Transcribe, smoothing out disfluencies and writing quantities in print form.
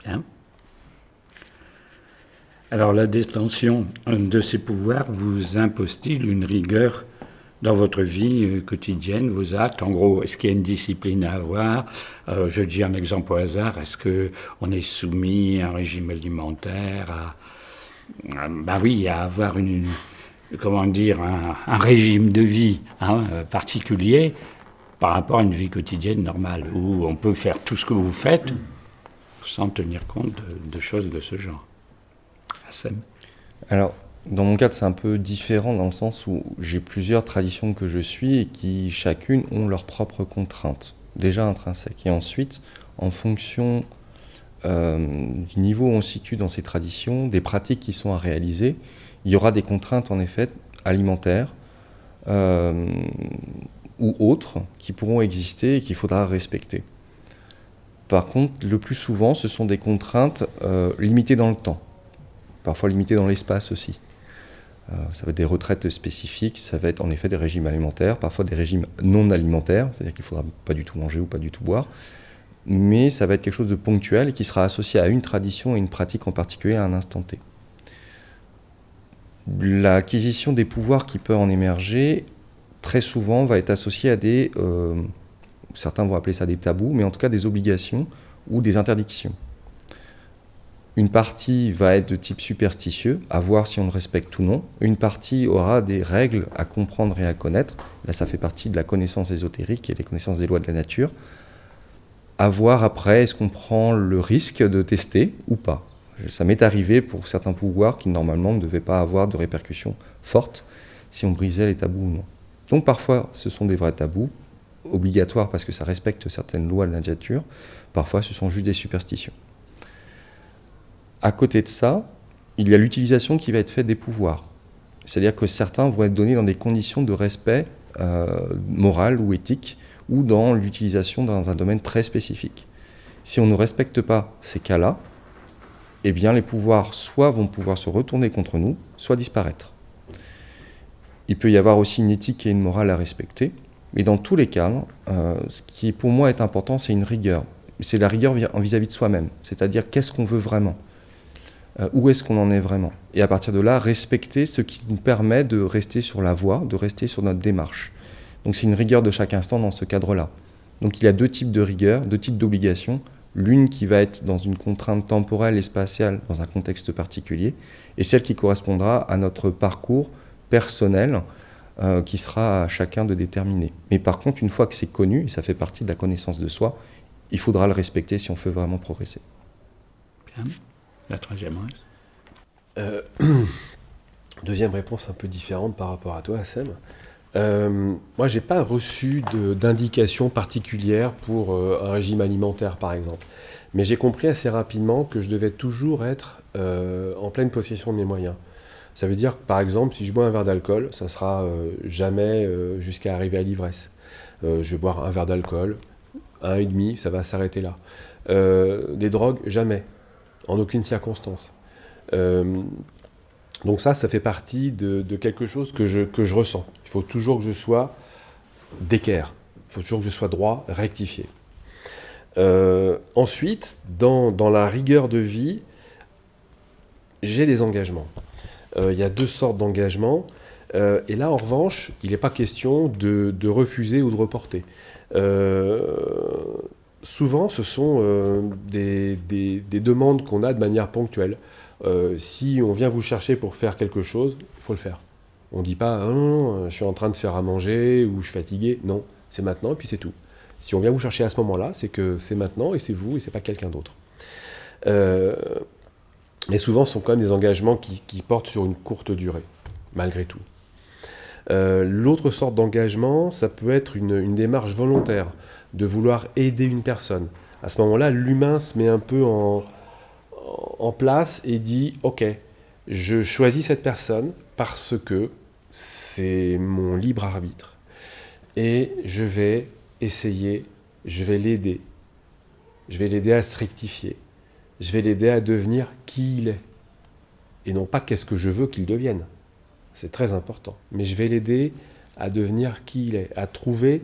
Bien. Alors la détention de ces pouvoirs vous impose-t-il une rigueur dans votre vie quotidienne, vos actes? En gros, est-ce qu'il y a une discipline à avoir? Je dis un exemple au hasard. Est-ce qu'on est soumis à un régime alimentaire, ben oui, à avoir comment dire, un régime de vie particulier par rapport à une vie quotidienne normale, où on peut faire tout ce que vous faites sans tenir compte de choses de ce genre. Assem. Alors, dans mon cadre, c'est un peu différent dans le sens où j'ai plusieurs traditions que je suis et qui chacune ont leurs propres contraintes, déjà intrinsèques. Et ensuite, en fonction du niveau où on se situe dans ces traditions, des pratiques qui sont à réaliser, il y aura des contraintes en effet alimentaires ou autres qui pourront exister et qu'il faudra respecter. Par contre, le plus souvent, ce sont des contraintes limitées dans le temps, parfois limitées dans l'espace aussi. Ça va être des retraites spécifiques, ça va être en effet des régimes alimentaires, parfois des régimes non alimentaires, c'est-à-dire qu'il ne faudra pas du tout manger ou pas du tout boire, mais ça va être quelque chose de ponctuel et qui sera associé à une tradition et une pratique en particulier à un instant T. L'acquisition des pouvoirs qui peuvent en émerger, très souvent, va être associée à des, certains vont appeler ça des tabous, mais en tout cas des obligations ou des interdictions. Une partie va être de type superstitieux, à voir si on le respecte ou non. Une partie aura des règles à comprendre et à connaître. Là, ça fait partie de la connaissance ésotérique et des connaissances des lois de la nature. À voir après, est-ce qu'on prend le risque de tester ou pas. Ça m'est arrivé pour certains pouvoirs qui, normalement, ne devaient pas avoir de répercussions fortes si on brisait les tabous ou non. Donc, parfois, ce sont des vrais tabous, obligatoires parce que ça respecte certaines lois de la nature. Parfois, ce sont juste des superstitions. À côté de ça, il y a l'utilisation qui va être faite des pouvoirs. C'est-à-dire que certains vont être donnés dans des conditions de respect moral ou éthique, ou dans l'utilisation dans un domaine très spécifique. Si on ne respecte pas ces cas-là, eh bien les pouvoirs soit vont pouvoir se retourner contre nous, soit disparaître. Il peut y avoir aussi une éthique et une morale à respecter, mais dans tous les cas, ce qui pour moi est important, c'est une rigueur. C'est la rigueur vis-à-vis de soi-même, c'est-à-dire qu'est-ce qu'on veut vraiment. Où est-ce qu'on en est vraiment? Et à partir de là, respecter ce qui nous permet de rester sur la voie, de rester sur notre démarche. Donc c'est une rigueur de chaque instant dans ce cadre-là. Donc il y a deux types de rigueur, deux types d'obligations. L'une qui va être dans une contrainte temporelle et spatiale, dans un contexte particulier, et celle qui correspondra à notre parcours personnel, qui sera à chacun de déterminer. Mais par contre, une fois que c'est connu, et ça fait partie de la connaissance de soi, il faudra le respecter si on veut vraiment progresser. Bien. La troisième réponse. Deuxième réponse un peu différente par rapport à toi, Assem. Moi, j'ai pas reçu d'indication particulière pour un régime alimentaire, par exemple. Mais j'ai compris assez rapidement que je devais toujours être en pleine possession de mes moyens. Ça veut dire que, par exemple, si je bois un verre d'alcool, ça sera jamais jusqu'à arriver à l'ivresse. Je vais boire un verre d'alcool, un et demi, ça va s'arrêter là. Des drogues, jamais. En aucune circonstance. Donc ça fait partie de quelque chose que je ressens. Il faut toujours que je sois d'équerre. Il faut toujours que je sois droit, rectifié. Ensuite, dans la rigueur de vie, j'ai des engagements. Il y a deux sortes d'engagements. Et là, en revanche, il n'est pas question de refuser ou de reporter. Souvent, ce sont des demandes qu'on a de manière ponctuelle. Si on vient vous chercher pour faire quelque chose, il faut le faire. On ne dit pas « non, je suis en train de faire à manger » ou « je suis fatigué ». Non, c'est maintenant et puis c'est tout. Si on vient vous chercher à ce moment-là, c'est que c'est maintenant et c'est vous et c'est pas quelqu'un d'autre. Mais souvent, ce sont quand même des engagements qui portent sur une courte durée, malgré tout. L'autre sorte d'engagement, ça peut être une démarche volontaire, de vouloir aider une personne. À ce moment-là, l'humain se met un peu en place et dit « Ok, je choisis cette personne parce que c'est mon libre arbitre et je vais essayer, je vais l'aider. Je vais l'aider à se rectifier. Je vais l'aider à devenir qui il est. Et non pas qu'est-ce que je veux qu'il devienne. C'est très important. Mais je vais l'aider à devenir qui il est, à trouver